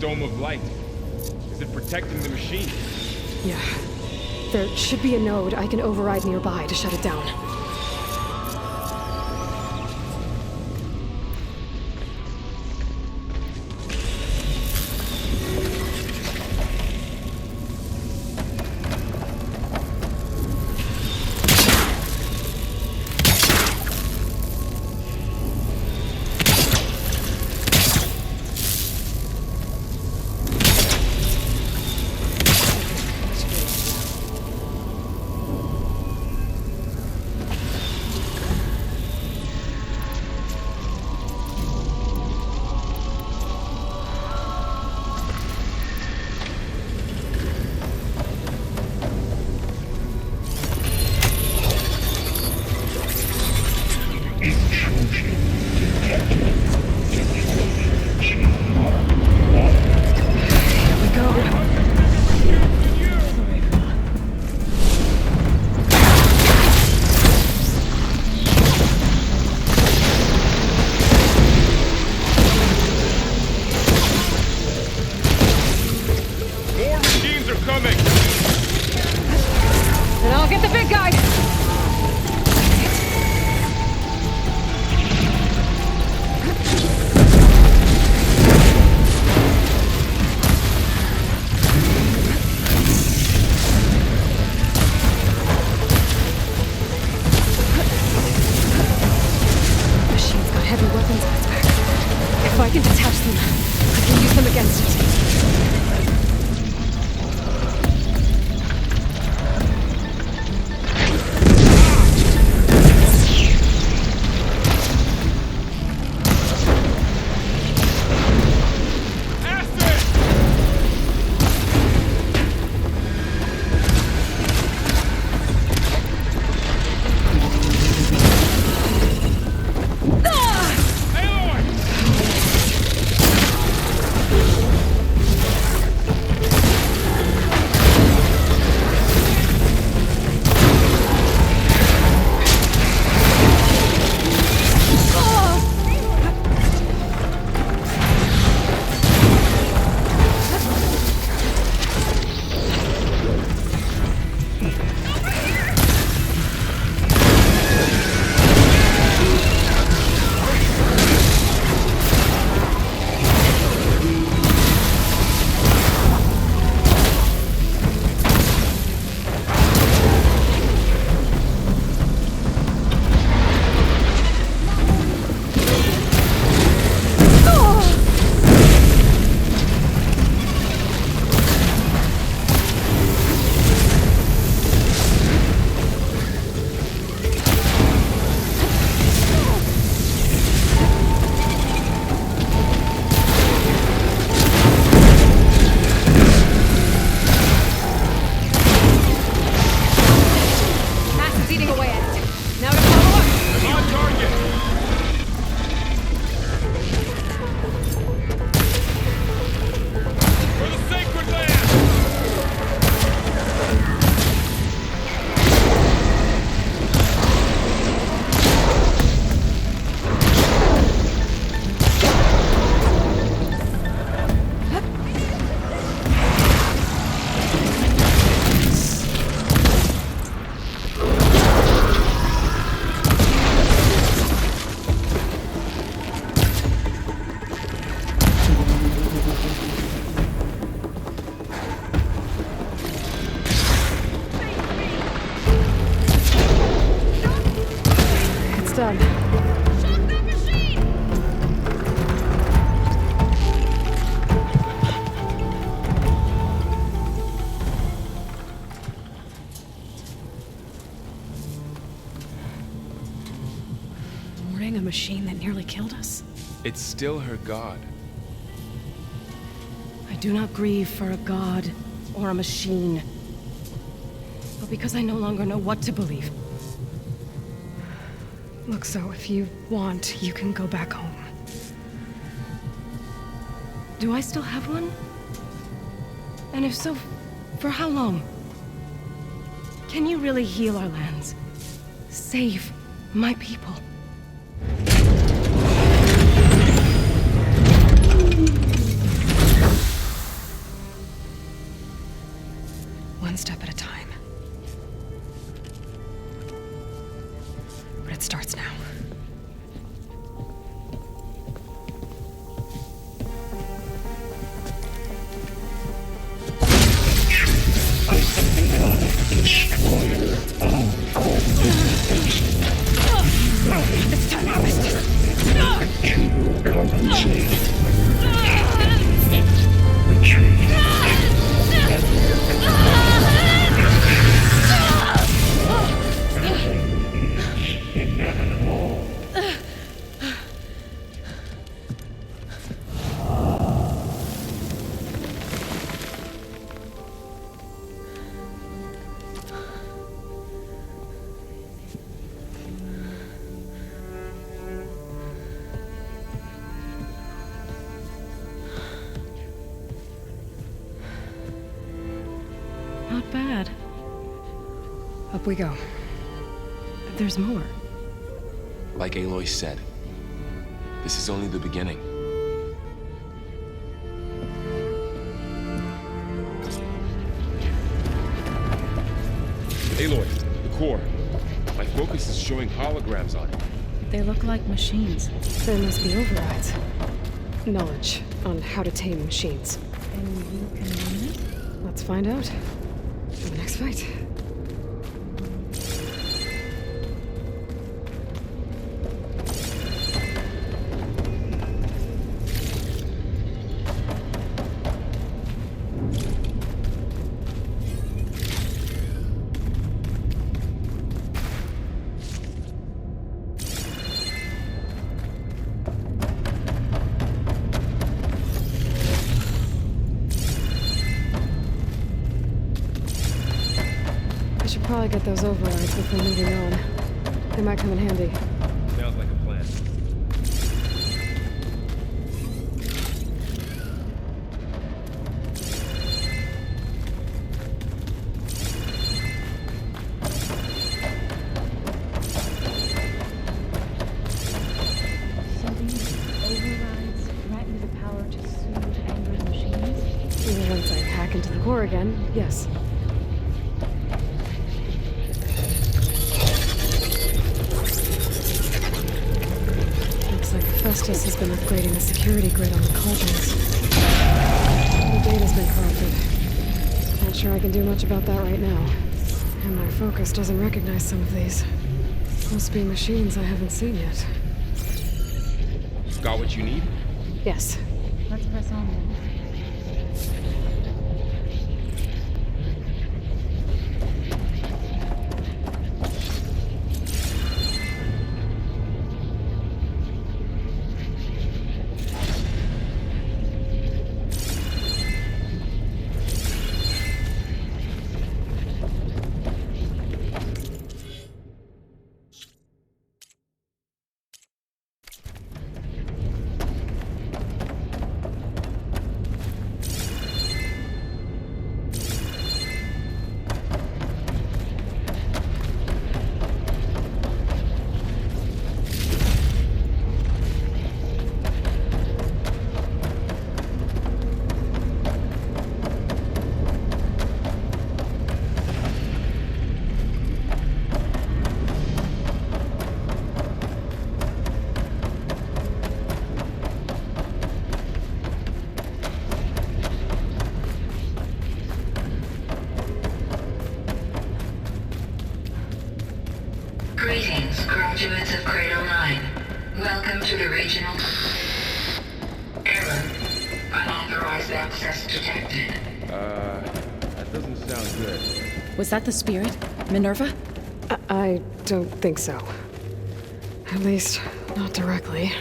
dome of light. Is it protecting the machine? Yeah. There should be a node I can override nearby to shut it down. done. Shut the machine! Mooring a machine that nearly killed us? It's still her god. I do not grieve for a god or a machine, but because I no longer know what to believe. Look, so if you want, you can go back home. Do I still have one? And if so, for how long? Can you really heal our lands? Save my people? one step at a time. But it starts now. It's time to harvest. To compensate. Retreat. Inevitable. Not bad. Up we go. There's more. Like Aloy said, this is only the beginning. Aloy, the core. My focus is showing holograms on it. They look like machines. There must be overrides. Knowledge on how to tame machines. And you can learn it? Let's find out in the next fight. Probably get those overrides before moving on. They might come in handy. Sounds like a plan. So these overrides grant you the power to soothe angry machines? Once I hack into the core again, yes. Festus has been upgrading the security grid on the Carja'ns. The data's been corrupted. Not sure I can do much about that right now. And my focus doesn't recognize some of these. Must be machines I haven't seen yet. Got what you need? Yes. Let's press on then. Greetings, graduates of Cradle 9. Welcome to the regional... Error. Unauthorized access detected. That doesn't sound good. Was that the spirit? Minerva? I don't think so. At least, not directly.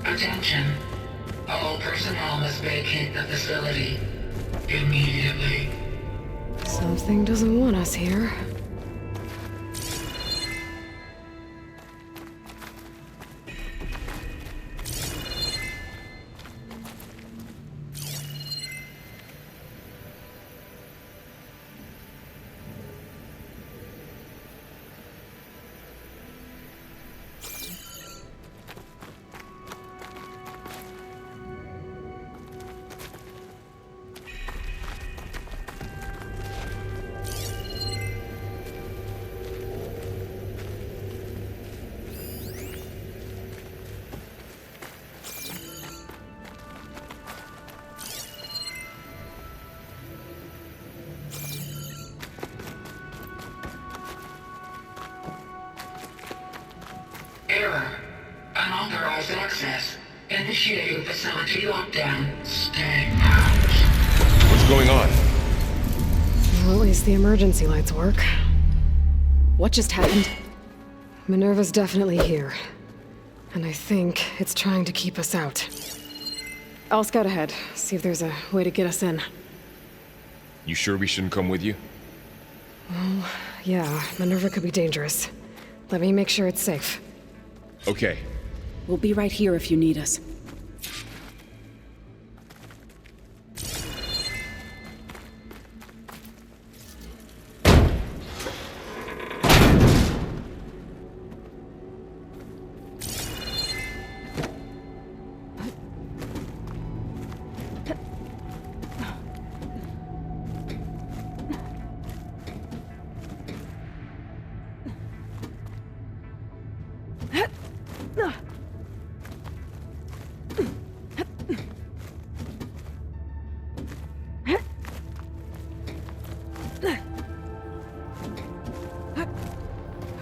Attention. All personnel must vacate the facility immediately. Something doesn't want us here. unauthorized access. Initiating facility lockdown. Stay out. What's going on? Well, at least the emergency lights work. What just happened? Minerva's definitely here. And I think it's trying to keep us out. I'll scout ahead, see if there's a way to get us in. You sure we shouldn't come with you? Well, yeah, Minerva could be dangerous. Let me make sure it's safe. Okay. We'll be right here if you need us.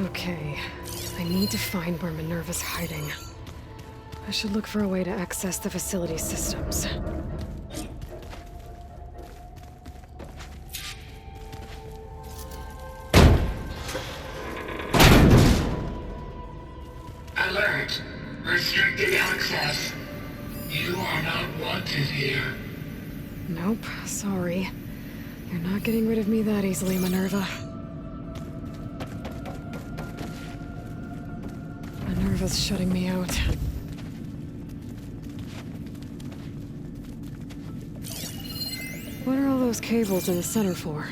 Okay, I need to find where Minerva's hiding. I should look for a way to access the facility systems. Alert. Restricted access. You are not wanted here. Nope, sorry. You're not getting rid of me that easily, Minerva. Minerva's shutting me out. What are all those cables in the center for?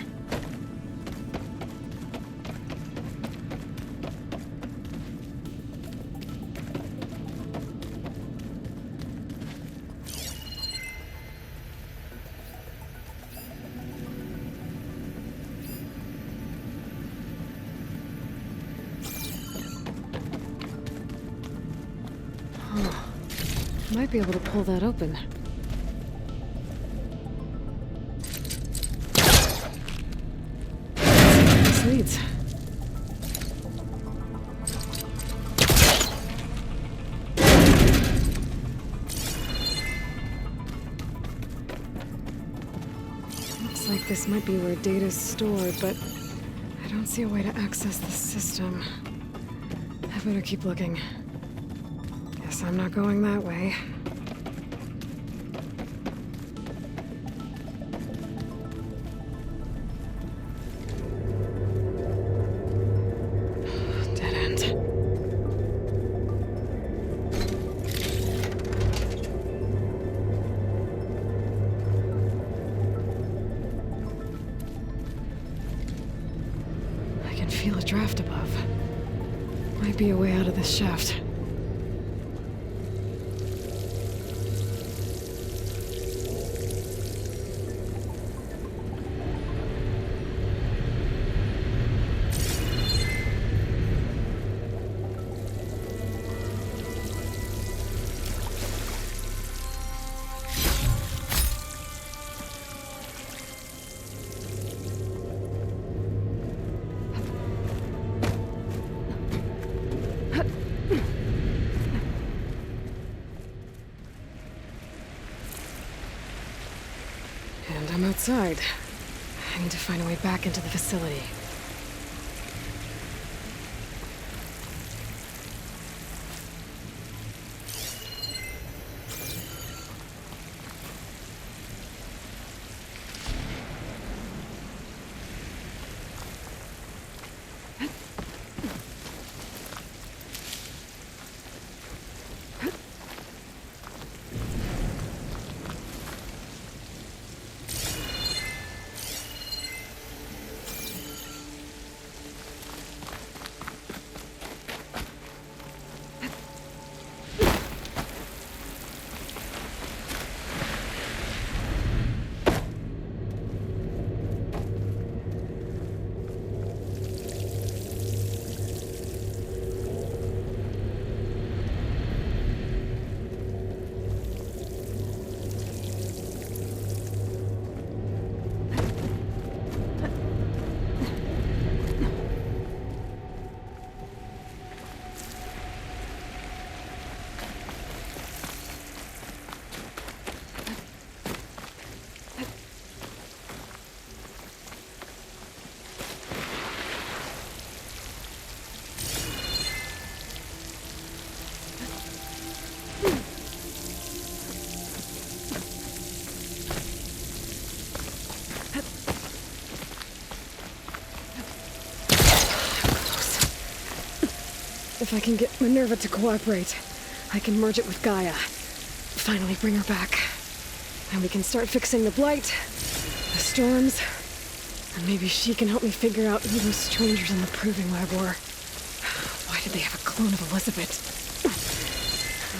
Might be able to pull that open. This leads. Looks like this might be where data's stored, but I don't see a way to access the system. I better keep looking. Guess I'm not going that way. Dead end. I can feel a draft above. Might be a way out of this shaft. And I'm outside. I need to find a way back into the facility. If I can get Minerva to cooperate, I can merge it with Gaia. Finally bring her back. And we can start fixing the blight, the storms, and maybe she can help me figure out who those strangers in the Proving Lab were. Why did they have a clone of Elizabeth?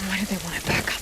Why did they want it back up?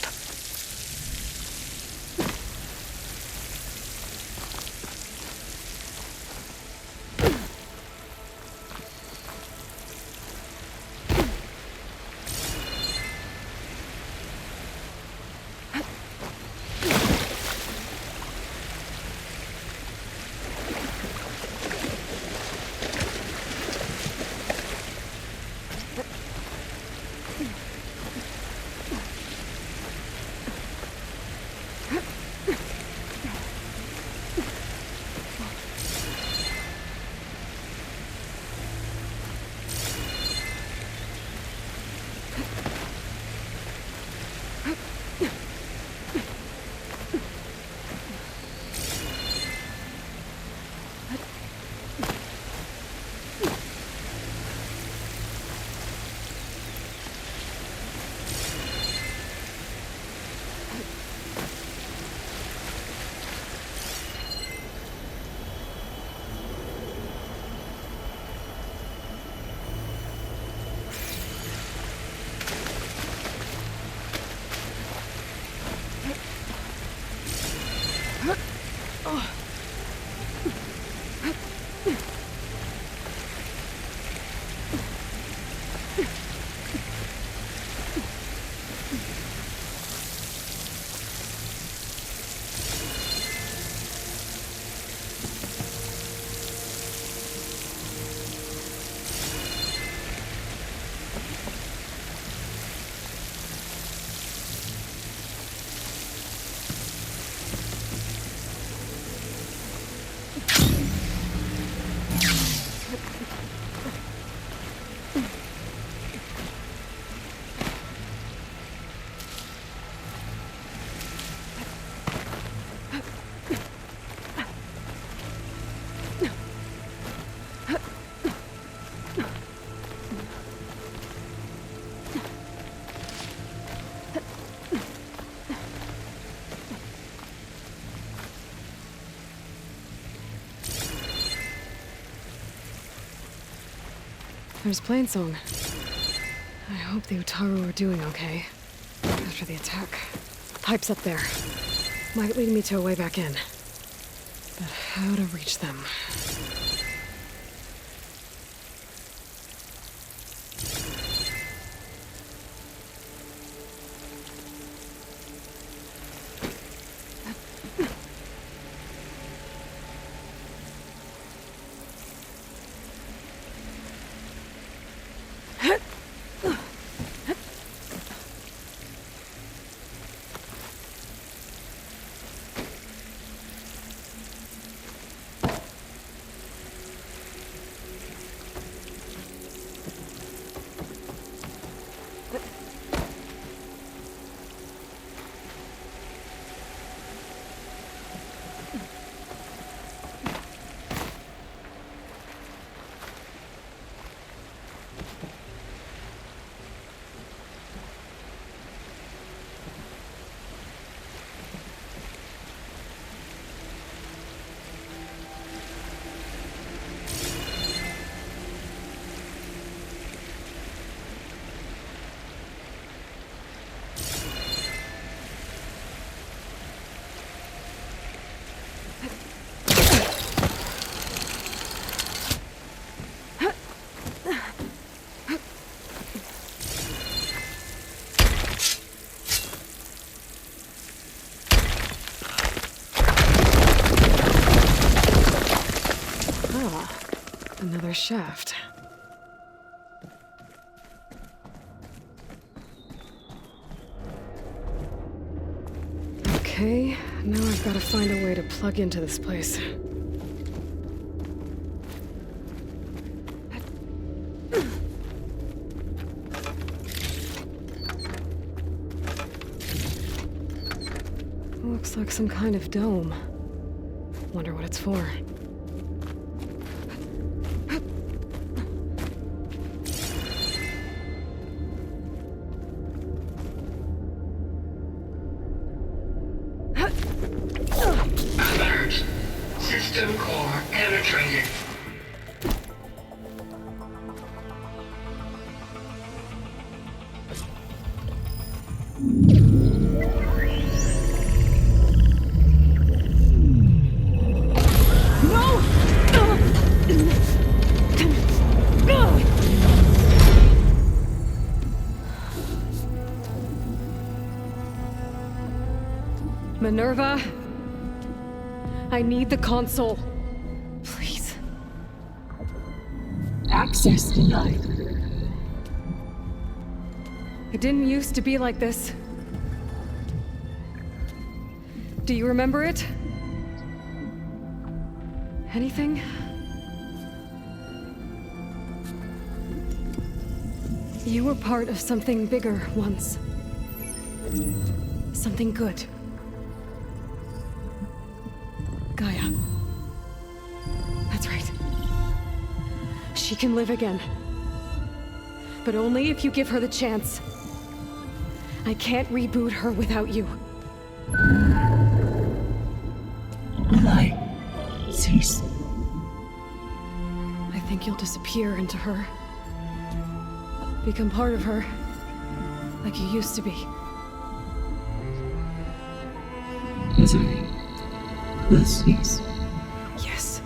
There's Plainsong. I hope the Utaru are doing okay after the attack. The pipe's up there. Might lead me to a way back in. But how to reach them? Another shaft. Okay, now I've got to find a way to plug into this place. Looks like some kind of dome. Wonder what it's for. Alert. System core penetrated. Minerva, I need the console. Please. Access denied. It didn't used to be like this. Do you remember it? Anything? You were part of something bigger once. Something good. Gaia. That's right. She can live again. But only if you give her the chance. I can't reboot her without you. Aloy, cease. I think you'll disappear into her. Become part of her. Like you used to be. Misery will cease. Yes.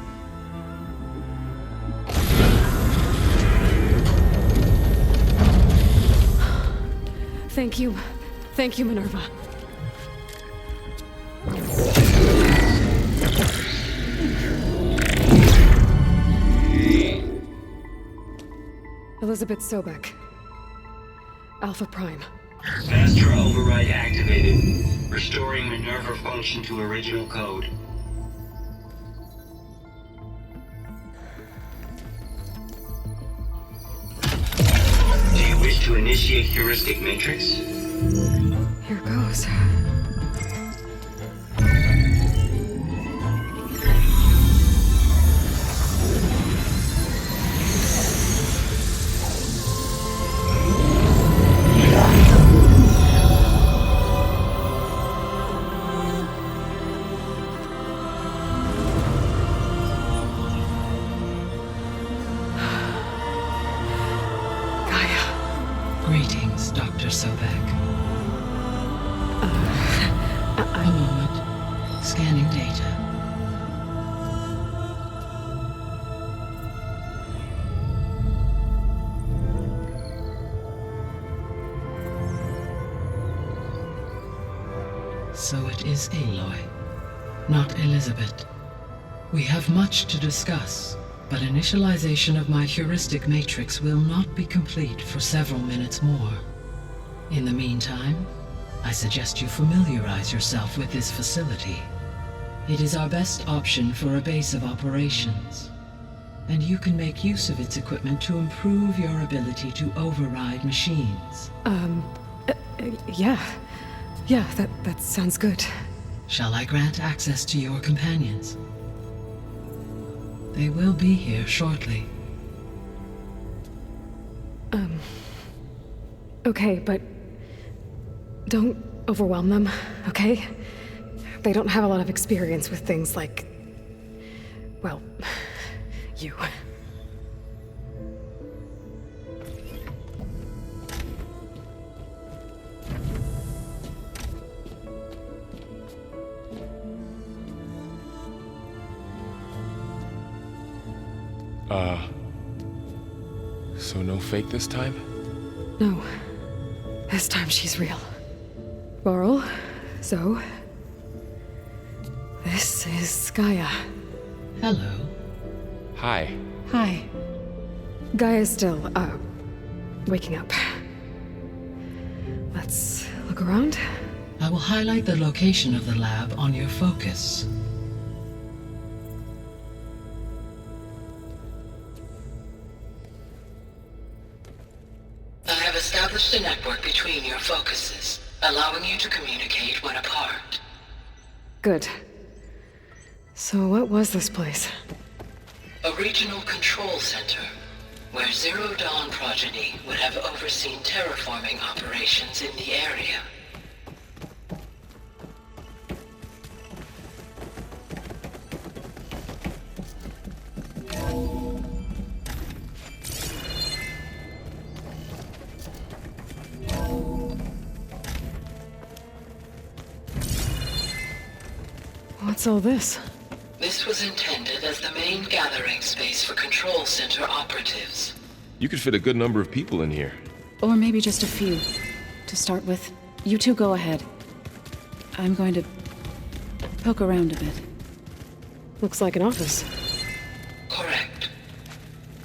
Thank you. Thank you, Minerva. Elizabeth Sobek. Alpha Prime. Master override activated. Restoring Minerva function to original code. Do you wish to initiate heuristic matrix? Here goes. Greetings, Dr. Sobek. A moment. Scanning data. So it is Aloy, not Elizabeth. We have much to discuss, but initialization of my heuristic matrix will not be complete for several minutes more. In the meantime, I suggest you familiarize yourself with this facility. It is our best option for a base of operations, and you can make use of its equipment to improve your ability to override machines. Yeah. Yeah, that sounds good. Shall I grant access to your companions? They will be here shortly. Okay, but don't overwhelm them, okay? They don't have a lot of experience with things like, well, you. So no fake this time? No. This time she's real. Laurel, Zoe. This is Gaia. Hello. Hi. Hi. Gaia's still, waking up. Let's look around. I will highlight the location of the lab on your focus. I have established a network between your focuses, allowing you to communicate when apart. Good. So what was this place? A regional control center, where Zero Dawn progeny would have overseen terraforming operations in the area. What's all this? This was intended as the main gathering space for control center operatives. You could fit a good number of people in here. Or maybe just a few. To start with, you two go ahead. I'm going to poke around a bit. Looks like an office. Correct.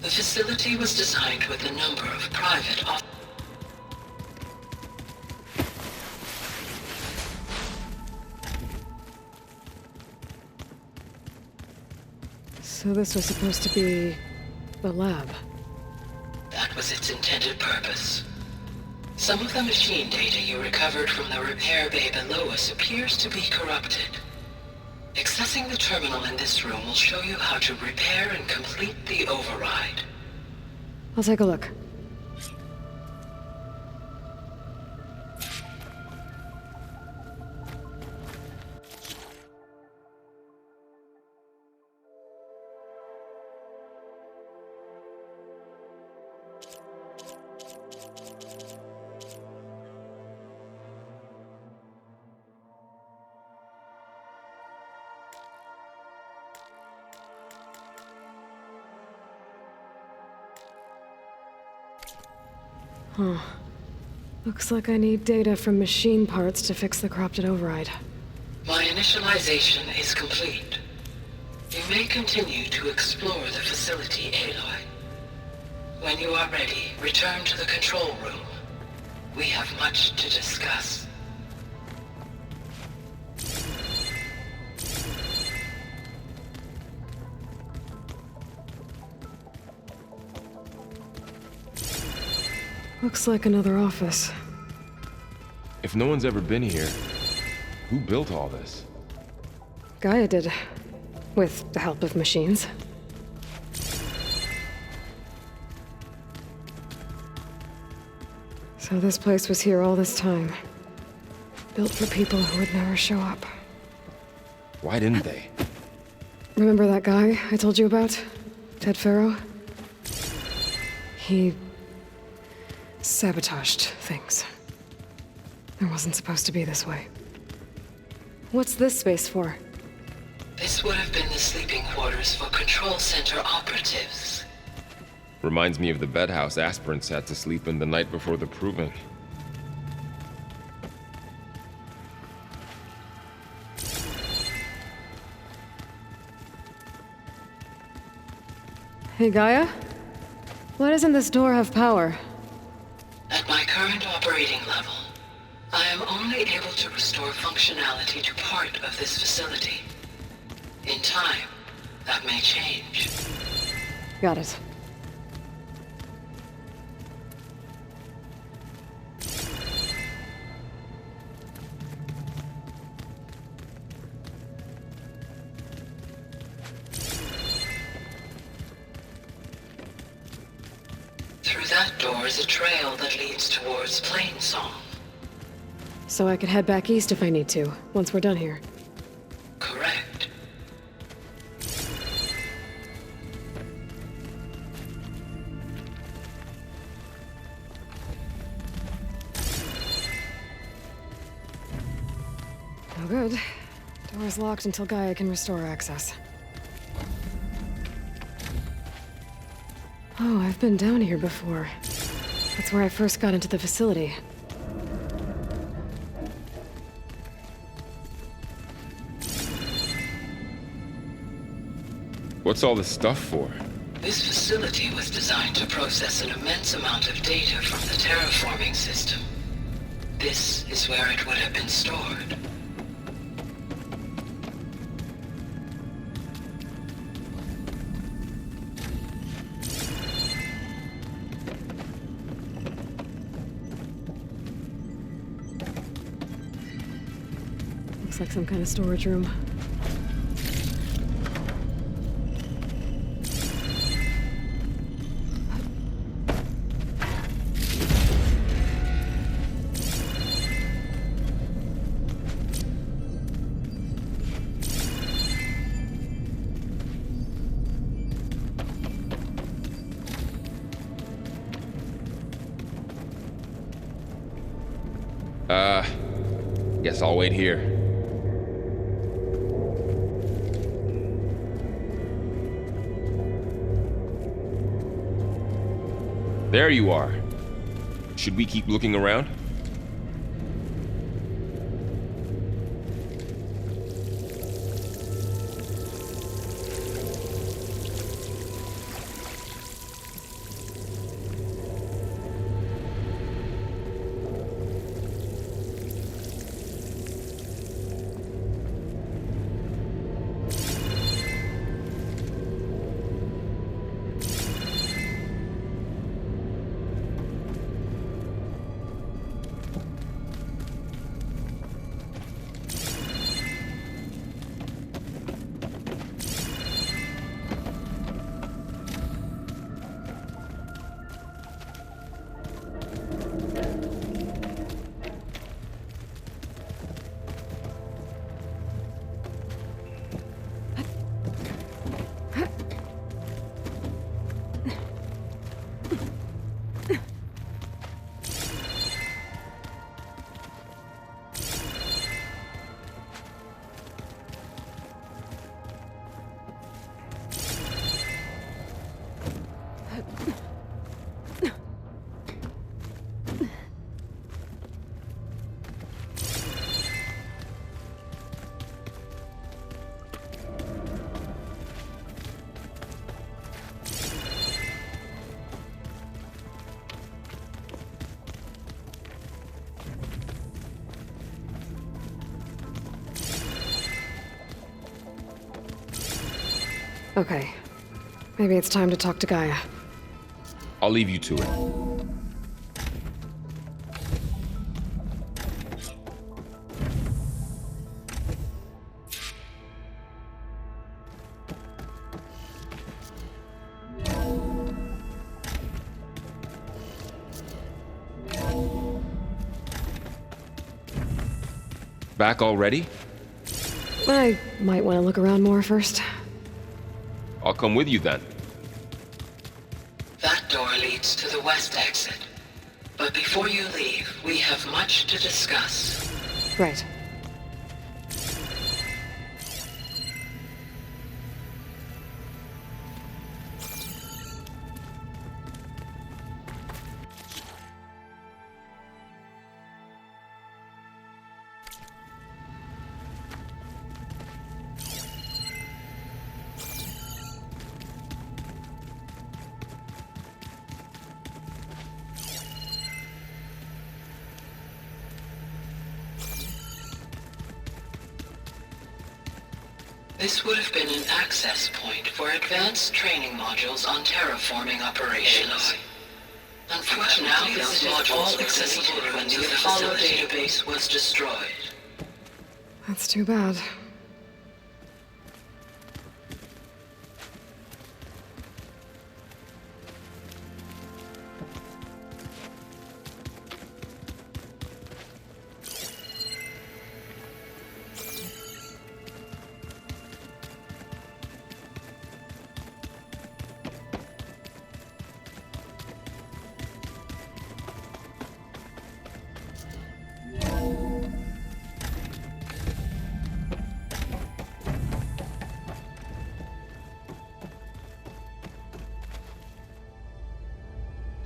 The facility was designed with a number of private So this was supposed to be the lab. That was its intended purpose. Some of the machine data you recovered from the repair bay below us appears to be corrupted. Accessing the terminal in this room will show you how to repair and complete the override. I'll take a look. Huh. Looks like I need data from machine parts to fix the corrupted override. My initialization is complete. You may continue to explore the facility, Aloy. When you are ready, return to the control room. We have much to discuss. Looks like another office. If no one's ever been here, who built all this? Gaia did. With the help of machines. So this place was here all this time. Built for people who would never show up. Why didn't they? Remember that guy I told you about? Ted Farrow? He sabotaged things. It wasn't supposed to be this way. What's this space for? This would have been the sleeping quarters for control center operatives. Reminds me of the bedhouse aspirants had to sleep in the night before the proving. Hey, Gaia? Why doesn't this door have power? At my current operating level, I am only able to restore functionality to part of this facility. In time, that may change. Got it. Through that door is a trail that leads towards Plainsong. So I could head back east if I need to, once we're done here. Correct. No good. Door's locked until Gaia can restore access. Oh, I've been down here before. That's where I first got into the facility. What's all this stuff for? This facility was designed to process an immense amount of data from the terraforming system. This is where it would have been stored. Looks like some kind of storage room. Guess I'll wait here. There you are. Should we keep looking around? Okay. Maybe it's time to talk to Gaia. I'll leave you to it. Back already? I might want to look around more first. I'll come with you then. That door leads to the west exit. But before you leave, we have much to discuss. Right. This would have been an access point for advanced training modules on terraforming operations. Unfortunately, those modules were accessible when the Apollo database was destroyed. That's too bad.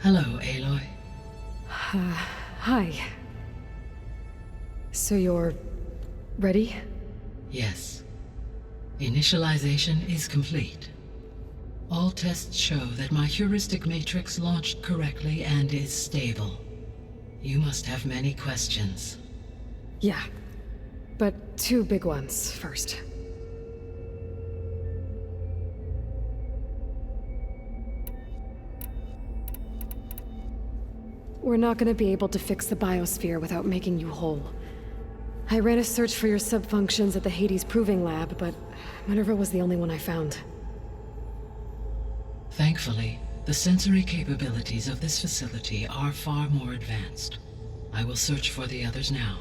Hello, Aloy. Hi. So you're ready? Yes. Initialization is complete. All tests show that my heuristic matrix launched correctly and is stable. You must have many questions. Yeah. But two big ones first. We're not gonna be able to fix the biosphere without making you whole. I ran a search for your subfunctions at the Hades Proving Lab, but Minerva was the only one I found. Thankfully, the sensory capabilities of this facility are far more advanced. I will search for the others now.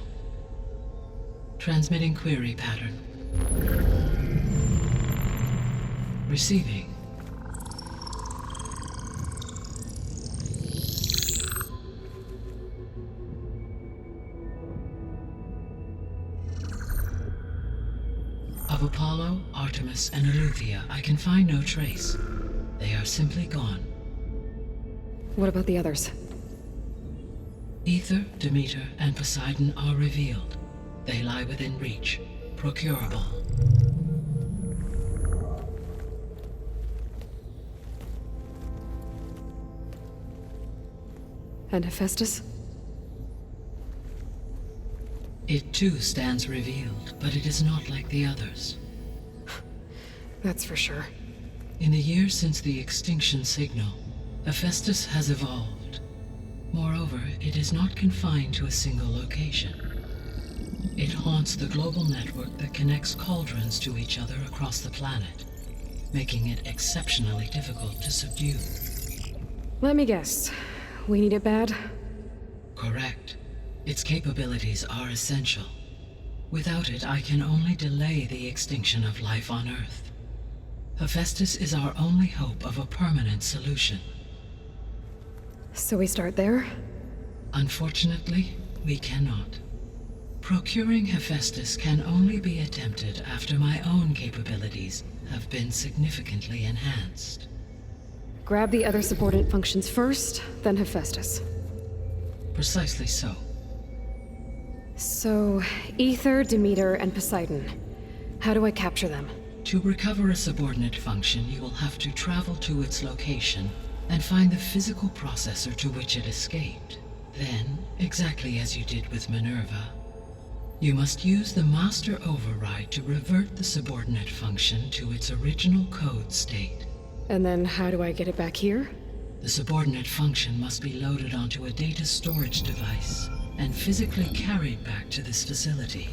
Transmitting query pattern. Receiving. Of Apollo, Artemis, and Eleuthia, I can find no trace. They are simply gone. What about the others? Ether, Demeter, and Poseidon are revealed. They lie within reach, procurable. And Hephaestus? It too stands revealed, but it is not like the others. That's for sure. In the years since the extinction signal, Hephaestus has evolved. Moreover, it is not confined to a single location. It haunts the global network that connects cauldrons to each other across the planet, making it exceptionally difficult to subdue. Let me guess. We need it bad? Correct. Its capabilities are essential. Without it, I can only delay the extinction of life on Earth. Hephaestus is our only hope of a permanent solution. So we start there? Unfortunately, we cannot. Procuring Hephaestus can only be attempted after my own capabilities have been significantly enhanced. Grab the other subordinate functions first, then Hephaestus. Precisely so. So, Ether, Demeter, and Poseidon. How do I capture them? To recover a subordinate function, you will have to travel to its location and find the physical processor to which it escaped. Then, exactly as you did with Minerva, you must use the master override to revert the subordinate function to its original code state. And then how do I get it back here? The subordinate function must be loaded onto a data storage device and physically carried back to this facility.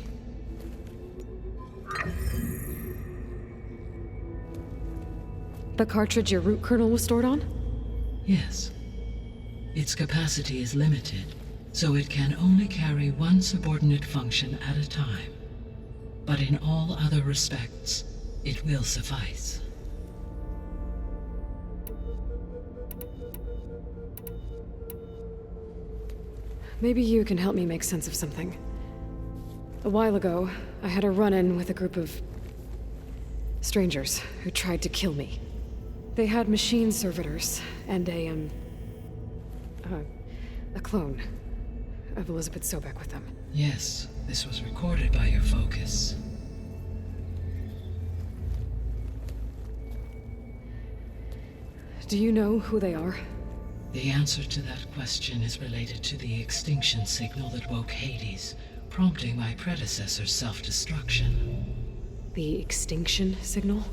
The cartridge your root kernel was stored on? Yes. Its capacity is limited, so it can only carry one subordinate function at a time. But in all other respects, it will suffice. Maybe you can help me make sense of something. A while ago, I had a run-in with a group of strangers who tried to kill me. They had machine servitors and a clone of Elizabeth Sobek with them. Yes, this was recorded by your focus. Do you know who they are? The answer to that question is related to the extinction signal that woke Hades, prompting my predecessor's self-destruction. The extinction signal?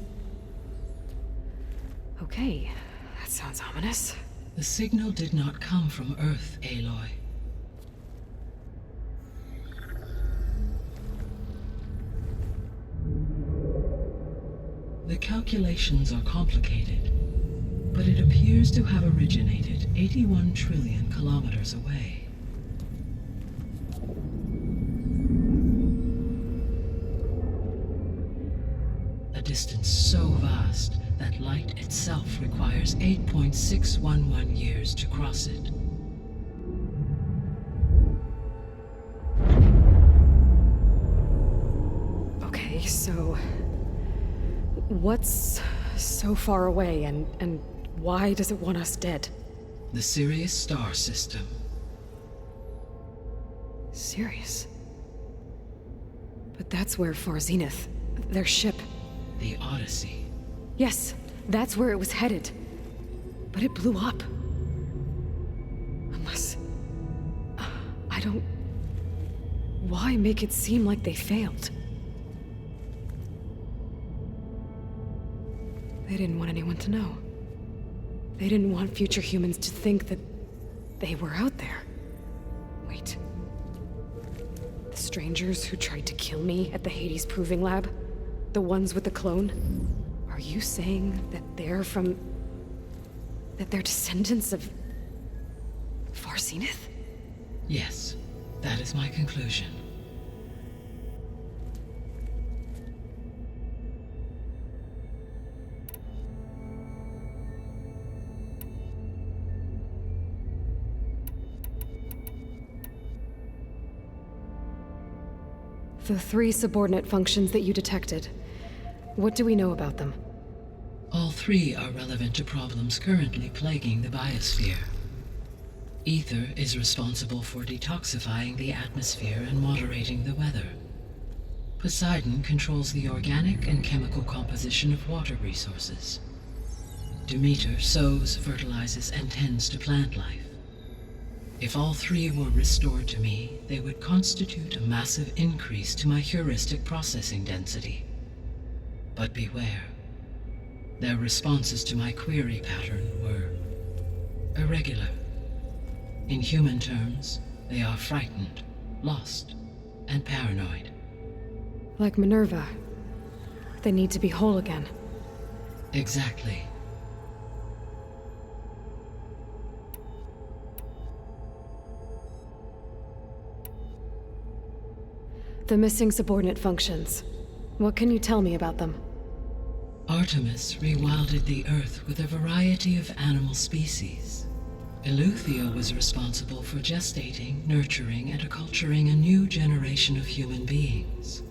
Okay, that sounds ominous. The signal did not come from Earth, Aloy. The calculations are complicated, but it appears to have originated 81 trillion kilometers away. A distance so vast that light itself requires 8.611 years to cross it. Okay, so what's so far away and why does it want us dead? The Sirius star system. Sirius? But that's where Far Zenith, their ship. The Odyssey. Yes, that's where it was headed. But it blew up. Unless... I don't... Why make it seem like they failed? They didn't want anyone to know. They didn't want future humans to think that they were out there. Wait. The strangers who tried to kill me at the Hades Proving Lab? The ones with the clone? Are you saying that they're from... that they're descendants of... Far Zenith? Yes, that is my conclusion. The 3 subordinate functions that you detected. What do we know about them? All 3 are relevant to problems currently plaguing the biosphere. Ether is responsible for detoxifying the atmosphere and moderating the weather. Poseidon controls the organic and chemical composition of water resources. Demeter sows, fertilizes, and tends to plant life. If all three were restored to me, they would constitute a massive increase to my heuristic processing density. But beware. Their responses to my query pattern were irregular. In human terms, they are frightened, lost, and paranoid. Like Minerva. They need to be whole again. Exactly. The missing subordinate functions. What can you tell me about them? Artemis rewilded the Earth with a variety of animal species. Eleuthia was responsible for gestating, nurturing, and acculturating a new generation of human beings.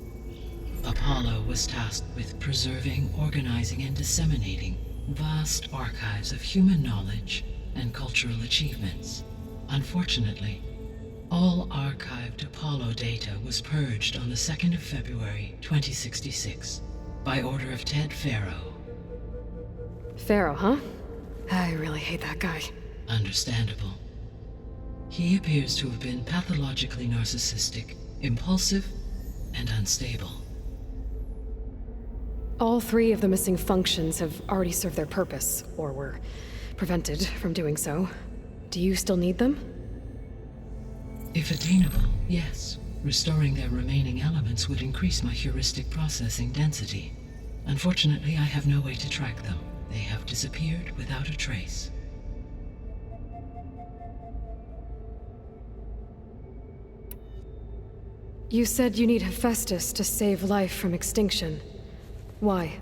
Apollo was tasked with preserving, organizing, and disseminating vast archives of human knowledge and cultural achievements. Unfortunately, all archived Apollo data was purged on the 2nd of February, 2066, by order of Ted Faro. Pharaoh, huh? I really hate that guy. Understandable. He appears to have been pathologically narcissistic, impulsive, and unstable. All three of the missing functions have already served their purpose, or were prevented from doing so. Do you still need them? If attainable, yes. Restoring their remaining elements would increase my heuristic processing density. Unfortunately, I have no way to track them. They have disappeared without a trace. You said you need Hephaestus to save life from extinction. Why?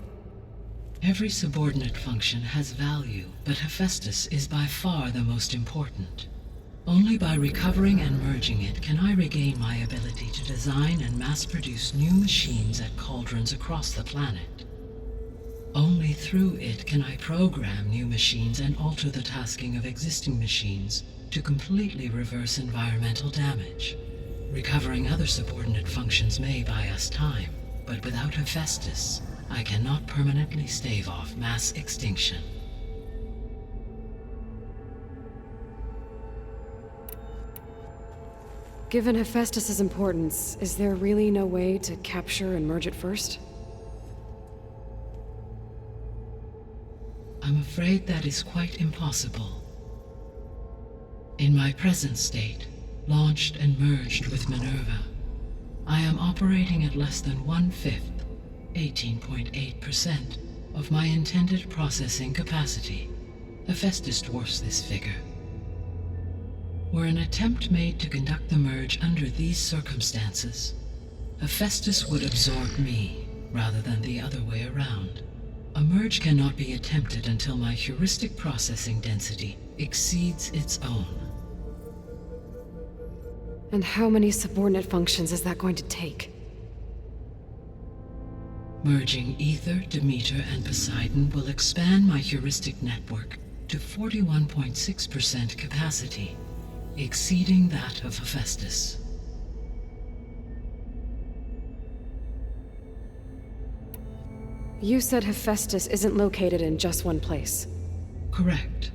Every subordinate function has value, but Hephaestus is by far the most important. Only by recovering and merging it can I regain my ability to design and mass-produce new machines at cauldrons across the planet. Only through it can I program new machines and alter the tasking of existing machines to completely reverse environmental damage. Recovering other subordinate functions may buy us time, but without Hephaestus, I cannot permanently stave off mass extinction. Given Hephaestus's importance, is there really no way to capture and merge it first? I'm afraid that is quite impossible. In my present state, launched and merged with Minerva, I am operating at less than 1/5, 18.8%, of my intended processing capacity. Hephaestus dwarfs this figure. Were an attempt made to conduct the merge under these circumstances, Hephaestus would absorb me, rather than the other way around. A merge cannot be attempted until my heuristic processing density exceeds its own. And how many subordinate functions is that going to take? Merging Ether, Demeter, and Poseidon will expand my heuristic network to 41.6% capacity, exceeding that of Hephaestus. You said Hephaestus isn't located in just one place. Correct.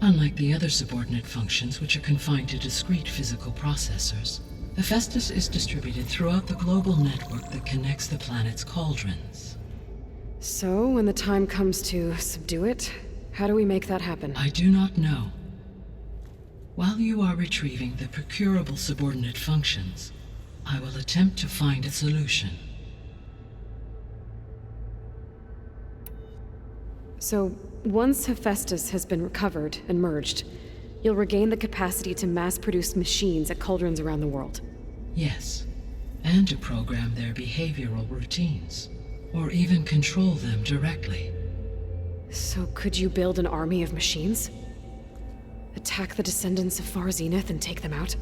Unlike the other subordinate functions, which are confined to discrete physical processors, Hephaestus is distributed throughout the global network that connects the planet's cauldrons. So, when the time comes to subdue it, how do we make that happen? I do not know. While you are retrieving the procurable subordinate functions, I will attempt to find a solution. So, once Hephaestus has been recovered and merged, you'll regain the capacity to mass-produce machines at cauldrons around the world. Yes, and to program their behavioral routines, or even control them directly. So could you build an army of machines? Attack the descendants of Far Zenith and take them out?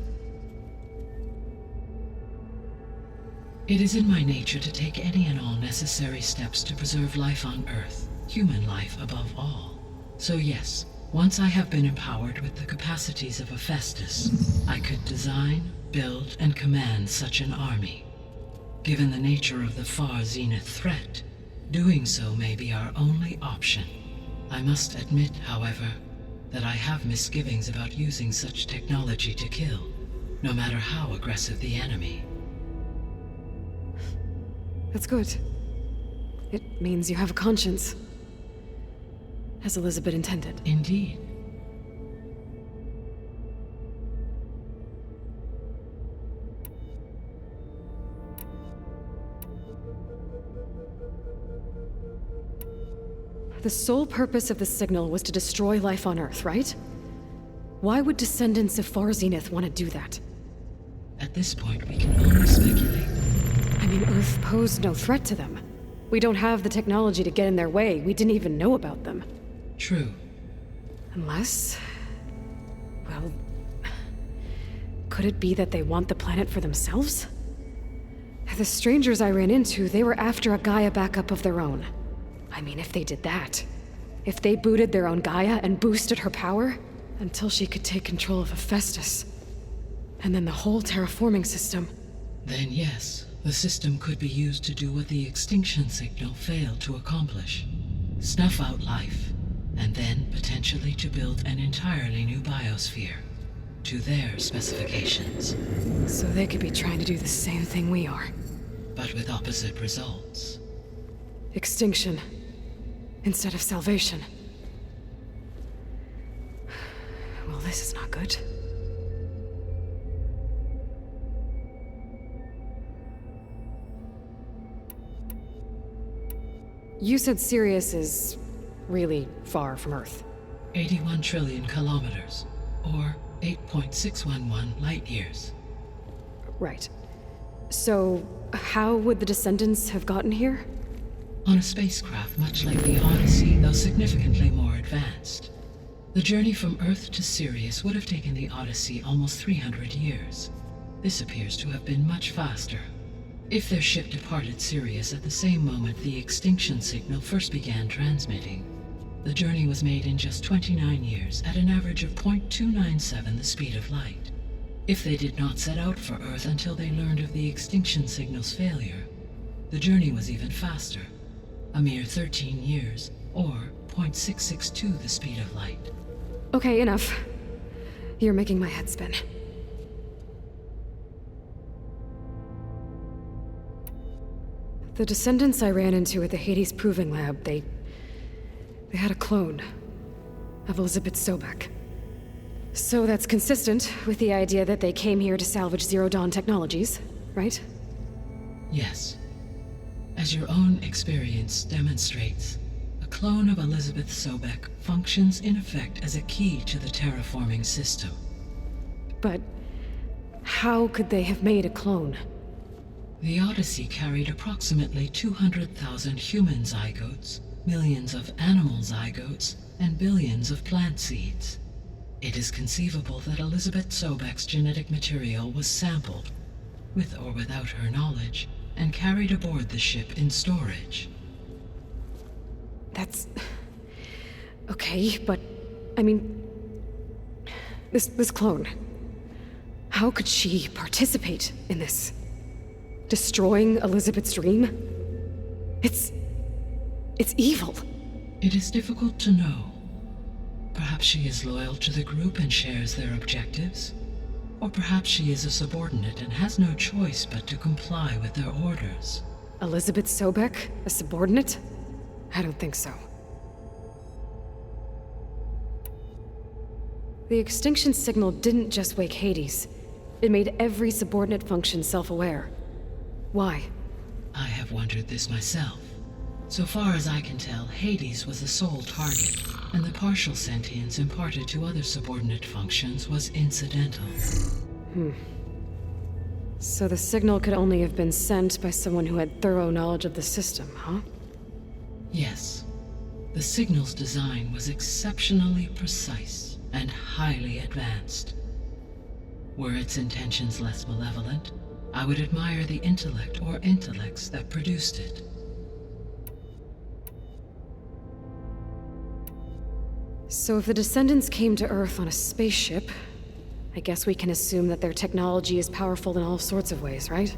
It is in my nature to take any and all necessary steps to preserve life on Earth, human life above all. So yes, Once I have been empowered with the capacities of a Festus, I could design, build, and command such an army. Given the nature of the far zenith threat, doing so may be our only option. I must admit, however, that I have misgivings about using such technology to kill, no matter how aggressive the enemy. That's good. It means you have a conscience. As Elizabeth intended. Indeed. The sole purpose of the signal was to destroy life on Earth, right? Why would descendants of Far Zenith want to do that? At this point, we can only speculate. I mean, Earth posed no threat to them. We don't have the technology to get in their way. We didn't even know about them. True. Unless... well... could it be that they want the planet for themselves? The strangers I ran into, they were after a Gaia backup of their own. I mean, if they did that... if they booted their own Gaia and boosted her power... until she could take control of Hephaestus. And then the whole terraforming system... Then yes, the system could be used to do what the extinction signal failed to accomplish. Snuff out life, and then potentially to build an entirely new biosphere. To their specifications. So they could be trying to do the same thing we are. But with opposite results. Extinction. Instead of salvation. Well, this is not good. You said Sirius is really far from Earth. 81 trillion kilometers, or 8.611 light years. Right. So, how would the descendants have gotten here? On a spacecraft much like the Odyssey, though significantly more advanced. The journey from Earth to Sirius would have taken the Odyssey almost 300 years. This appears to have been much faster. If their ship departed Sirius at the same moment the extinction signal first began transmitting, the journey was made in just 29 years at an average of 0.297 the speed of light. If they did not set out for Earth until they learned of the extinction signal's failure, the journey was even faster, a mere 13 years, or 0.662 the speed of light. Okay, enough. You're making my head spin. The descendants I ran into at the Hades Proving Lab, they had a clone of Elizabeth Sobek. So that's consistent with the idea that they came here to salvage Zero Dawn technologies, right? Yes. As your own experience demonstrates, a clone of Elizabeth Sobek functions in effect as a key to the terraforming system. But how could they have made a clone? The Odyssey carried approximately 200,000 human zygotes, millions of animal zygotes, and billions of plant seeds. It is conceivable that Elizabeth Sobek's genetic material was sampled, with or without her knowledge, and carried aboard the ship in storage. That's... okay, but... I mean... This clone... how could she participate in this? Destroying Elizabeth's dream? It's evil. It is difficult to know. Perhaps she is loyal to the group and shares their objectives. Or perhaps she is a subordinate and has no choice but to comply with their orders. Elizabeth Sobek, a subordinate? I don't think so. The extinction signal didn't just wake Hades. It made every subordinate function self-aware. Why? I have wondered this myself. So far as I can tell, Hades was the sole target, and the partial sentience imparted to other subordinate functions was incidental. So the signal could only have been sent by someone who had thorough knowledge of the system, huh? Yes. The signal's design was exceptionally precise and highly advanced. Were its intentions less malevolent, I would admire the intellect or intellects that produced it. So if the descendants came to Earth on a spaceship, I guess we can assume that their technology is powerful in all sorts of ways, right?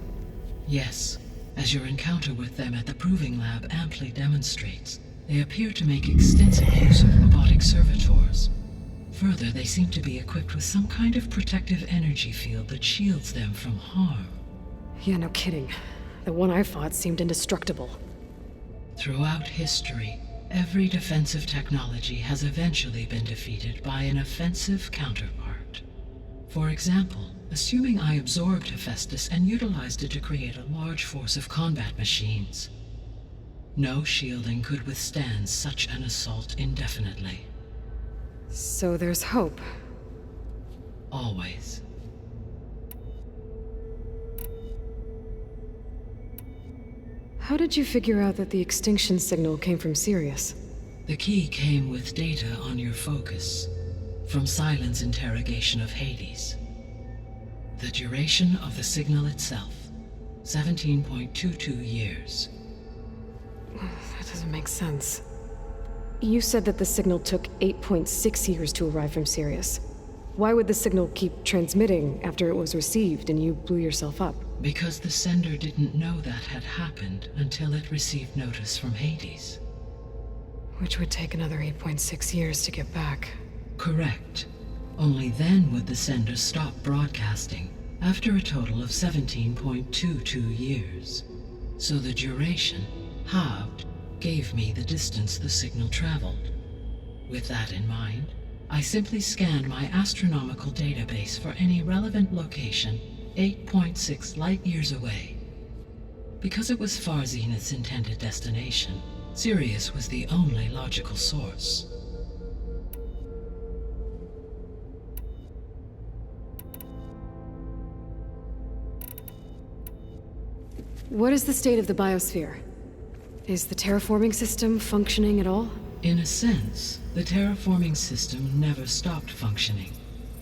Yes, as your encounter with them at the Proving Lab amply demonstrates, they appear to make extensive use of robotic servitors. Further, they seem to be equipped with some kind of protective energy field that shields them from harm. Yeah, no kidding. The one I fought seemed indestructible. Throughout history, every defensive technology has eventually been defeated by an offensive counterpart. For example, assuming I absorbed Hephaestus and utilized it to create a large force of combat machines. No shielding could withstand such an assault indefinitely. So there's hope. Always. How did you figure out that the extinction signal came from Sirius? The key came with data on your focus, from Silent's interrogation of Hades. The duration of the signal itself, 17.22 years. That doesn't make sense. You said that the signal took 8.6 years to arrive from Sirius. Why would the signal keep transmitting after it was received and you blew yourself up? Because the sender didn't know that had happened until it received notice from Hades. Which would take another 8.6 years to get back. Correct. Only then would the sender stop broadcasting, after a total of 17.22 years. So the duration, halved, gave me the distance the signal traveled. With that in mind, I simply scanned my astronomical database for any relevant location 8.6 light-years away. Because it was far Zenith's intended destination, Sirius was the only logical source. What is the state of the biosphere? Is the terraforming system functioning at all? In a sense, the terraforming system never stopped functioning.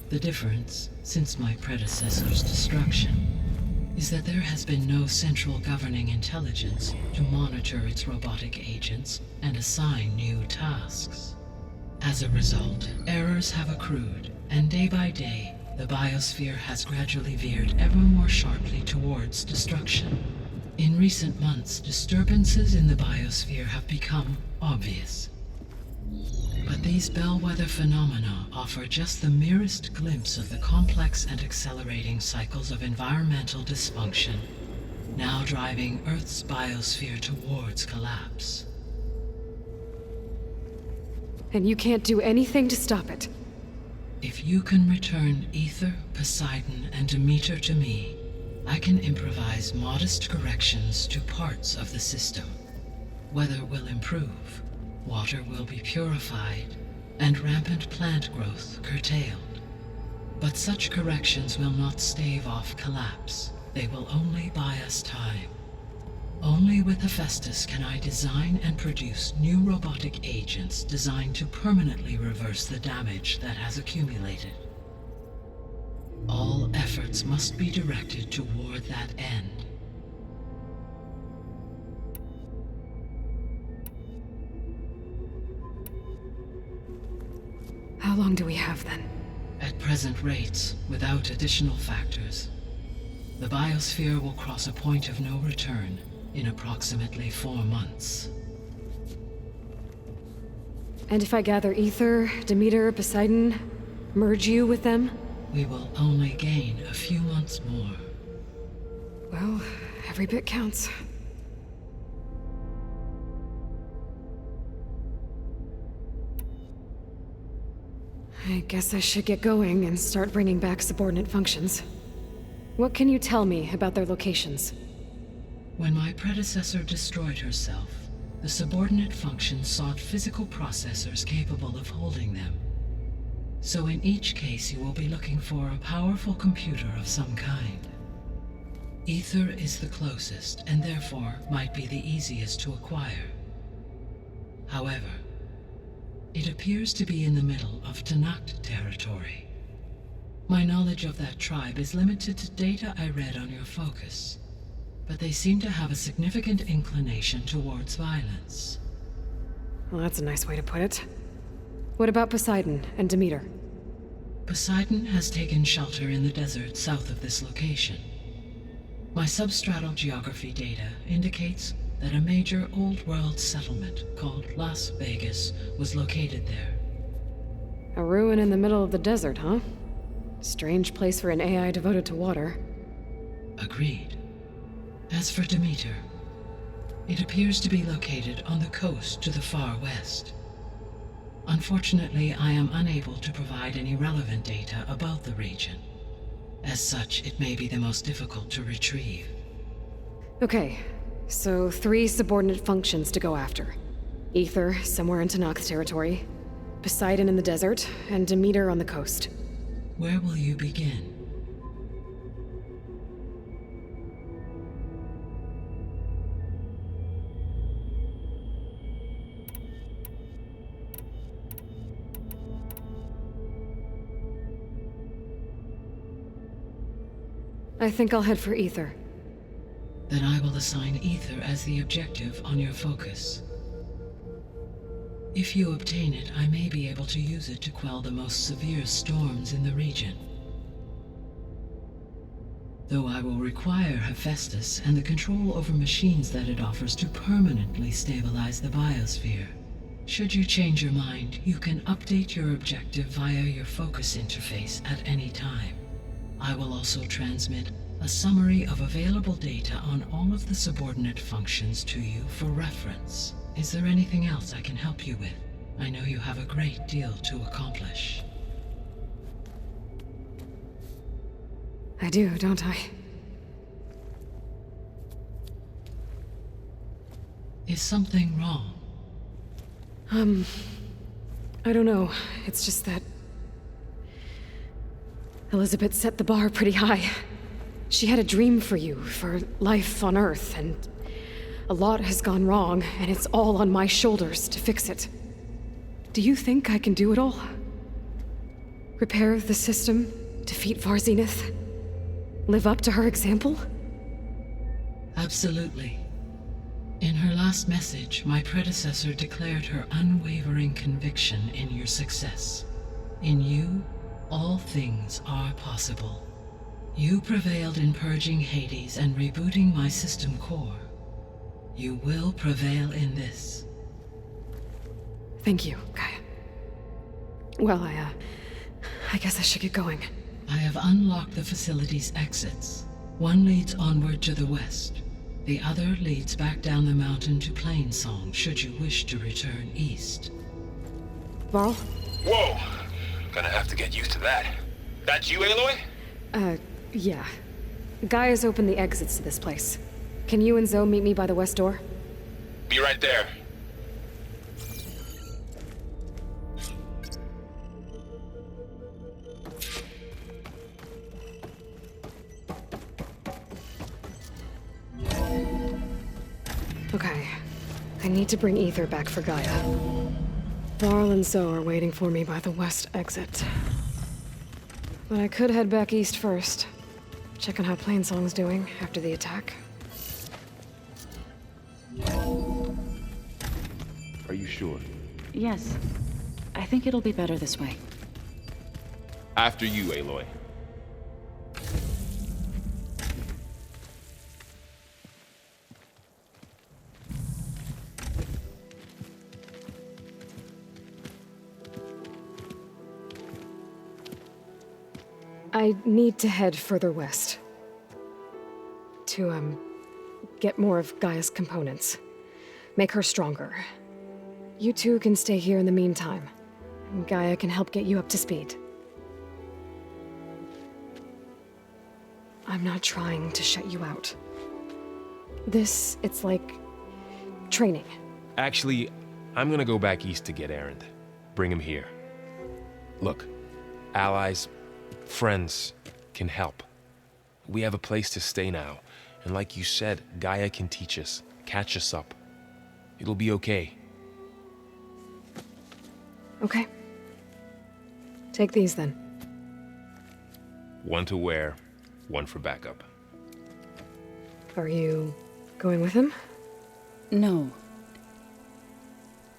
The difference, since my predecessor's destruction, is that there has been no central governing intelligence to monitor its robotic agents and assign new tasks. As a result, errors have accrued, and day by day, the biosphere has gradually veered ever more sharply towards destruction. In recent months, disturbances in the biosphere have become obvious. But these bellwether phenomena offer just the merest glimpse of the complex and accelerating cycles of environmental dysfunction, now driving Earth's biosphere towards collapse. And you can't do anything to stop it? If you can return Ether, Poseidon, and Demeter to me, I can improvise modest corrections to parts of the system. Weather will improve, water will be purified, and rampant plant growth curtailed. But such corrections will not stave off collapse. They will only buy us time. Only with Hephaestus can I design and produce new robotic agents designed to permanently reverse the damage that has accumulated. All efforts must be directed toward that end. How long do we have then? At present rates, without additional factors, the biosphere will cross a point of no return in approximately 4 months. And if I gather Ether, Demeter, Poseidon, merge you with them? We will only gain a few months more. Well, every bit counts. I guess I should get going and start bringing back subordinate functions. What can you tell me about their locations? When my predecessor destroyed herself, the subordinate functions sought physical processors capable of holding them. So in each case you will be looking for a powerful computer of some kind. Ether is the closest, and therefore might be the easiest to acquire. However, it appears to be in the middle of Tanakh territory. My knowledge of that tribe is limited to data I read on your focus, but they seem to have a significant inclination towards violence. Well, that's a nice way to put it. What about Poseidon and Demeter? Poseidon has taken shelter in the desert south of this location. My substratal geography data indicates that a major old-world settlement called Las Vegas was located there. A ruin in the middle of the desert, huh? Strange place for an AI devoted to water. Agreed. As for Demeter, it appears to be located on the coast to the far west. Unfortunately, I am unable to provide any relevant data about the region. As such, it may be the most difficult to retrieve. Okay, so 3 subordinate functions to go after. Ether, somewhere in Tanakh territory, Poseidon in the desert, and Demeter on the coast. Where will you begin? I think I'll head for Ether. Then I will assign Ether as the objective on your focus. If you obtain it, I may be able to use it to quell the most severe storms in the region. Though I will require Hephaestus and the control over machines that it offers to permanently stabilize the biosphere. Should you change your mind, you can update your objective via your focus interface at any time. I will also transmit a summary of available data on all of the subordinate functions to you for reference. Is there anything else I can help you with? I know you have a great deal to accomplish. I do, don't I? Is something wrong? I don't know. It's just that Elizabeth set the bar pretty high. She had a dream for you, for life on Earth, and a lot has gone wrong, and it's all on my shoulders to fix it. Do you think I can do it all? Repair the system, defeat Varzenith, live up to her example? Absolutely. In her last message, my predecessor declared her unwavering conviction in your success. In you, all things are possible. You prevailed in purging Hades and rebooting my system core. You will prevail in this. Thank you, Gaia. Well, I guess I should get going. I have unlocked the facility's exits. One leads onward to the west. The other leads back down the mountain to Plainsong, should you wish to return east. Varl? Whoa! Gonna have to get used to that. That's you, Aloy? Yeah. Gaia's opened the exits to this place. Can you and Zoe meet me by the west door? Be right there. Okay. I need to bring Ether back for Gaia. Varl and Zoe are waiting for me by the west exit. But I could head back east first. Check on how Plainsong's doing after the attack. Are you sure? Yes. I think it'll be better this way. After you, Aloy. I need to head further west. To, get more of Gaia's components. Make her stronger. You two can stay here in the meantime. Gaia can help get you up to speed. I'm not trying to shut you out. It's like training. Actually, I'm gonna go back east to get Erend. Bring him here. Look, allies, friends can help. We have a place to stay now, and like you said, Gaia can teach us, catch us up. It'll be okay. Okay. Take these then. One to wear, one for backup. Are you going with him? No.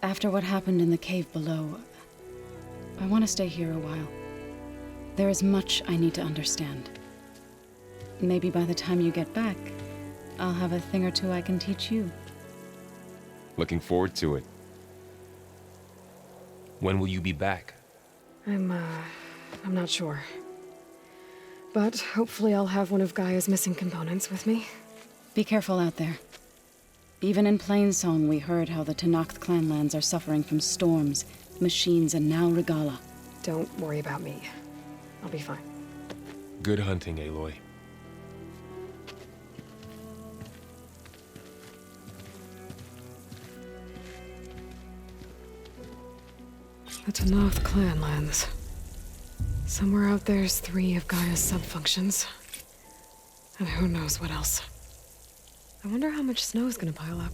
After what happened in the cave below, I want to stay here a while. There is much I need to understand. Maybe by the time you get back, I'll have a thing or two I can teach you. Looking forward to it. When will you be back? I'm not sure. But hopefully I'll have one of Gaia's missing components with me. Be careful out there. Even in Plainsong, we heard how the Tenakth clanlands are suffering from storms, machines, and now Regala. Don't worry about me. I'll be fine. Good hunting, Aloy. The Tenakth clanlands. Somewhere out there's 3 of Gaia's subfunctions. And who knows what else. I wonder how much snow is gonna pile up.